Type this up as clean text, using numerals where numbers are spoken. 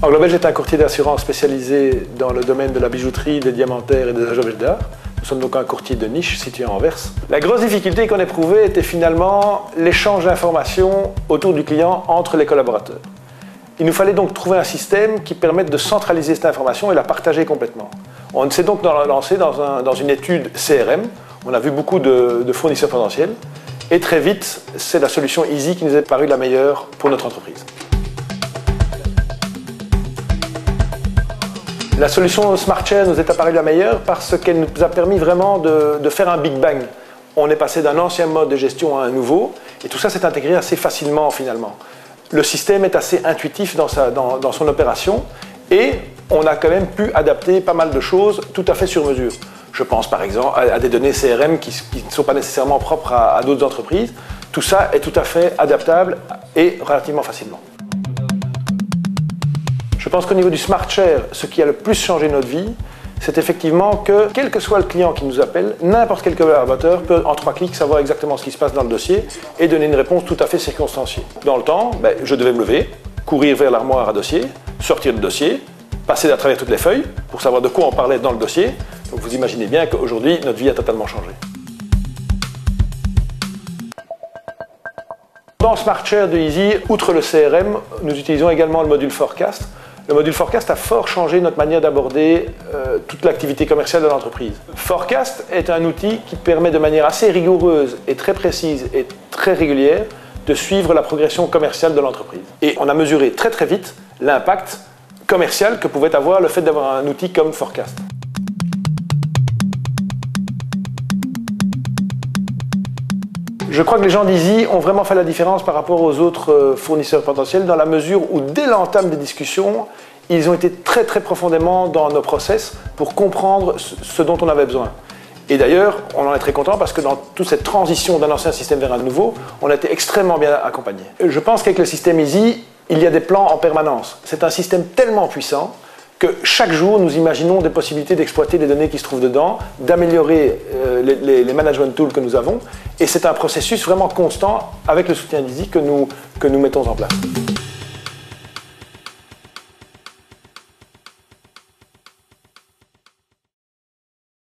Anglobelge est un courtier d'assurance spécialisé dans le domaine de la bijouterie, des diamantaires et des objets d'art. Nous sommes donc un courtier de niche situé à Anvers. La grosse difficulté qu'on éprouvait était finalement l'échange d'informations autour du client entre les collaborateurs. Il nous fallait donc trouver un système qui permette de centraliser cette information et la partager complètement. On s'est donc lancé dans une étude CRM. On a vu beaucoup de fournisseurs potentiels. Et très vite, c'est la solution Easy qui nous est parue la meilleure pour notre entreprise. La solution SmartShare nous est apparue la meilleure parce qu'elle nous a permis vraiment de faire un Big Bang. On est passé d'un ancien mode de gestion à un nouveau, et tout ça s'est intégré assez facilement finalement. Le système est assez intuitif dans son opération, et on a quand même pu adapter pas mal de choses tout à fait sur mesure. Je pense par exemple à des données CRM qui ne sont pas nécessairement propres à d'autres entreprises. Tout ça est tout à fait adaptable et relativement facilement. Je pense qu'au niveau du SmartShare, ce qui a le plus changé notre vie, c'est effectivement que, quel que soit le client qui nous appelle, n'importe quel collaborateur peut en 3 clics savoir exactement ce qui se passe dans le dossier et donner une réponse tout à fait circonstanciée. Dans le temps, je devais me lever, courir vers l'armoire à dossier, sortir le dossier, passer à travers toutes les feuilles pour savoir de quoi on parlait dans le dossier. Donc vous imaginez bien qu'aujourd'hui, notre vie a totalement changé. Dans SmartShare de Easy, outre le CRM, nous utilisons également le module Forecast. Le module Forecast a fort changé notre manière d'aborder toute l'activité commerciale de l'entreprise. Forecast est un outil qui permet de manière assez rigoureuse et très précise et très régulière de suivre la progression commerciale de l'entreprise. Et on a mesuré très très vite l'impact commercial que pouvait avoir le fait d'avoir un outil comme Forecast. Je crois que les gens d'Easy ont vraiment fait la différence par rapport aux autres fournisseurs potentiels dans la mesure où, dès l'entame des discussions, ils ont été très profondément dans nos process pour comprendre ce dont on avait besoin. Et d'ailleurs, on en est très content parce que dans toute cette transition d'un ancien système vers un nouveau, on a été extrêmement bien accompagnés. Je pense qu'avec le système Easy, il y a des plans en permanence. C'est un système tellement puissant que chaque jour, nous imaginons des possibilités d'exploiter les données qui se trouvent dedans, d'améliorer les management tools que nous avons. Et c'est un processus vraiment constant avec le soutien d'Easy que nous mettons en place.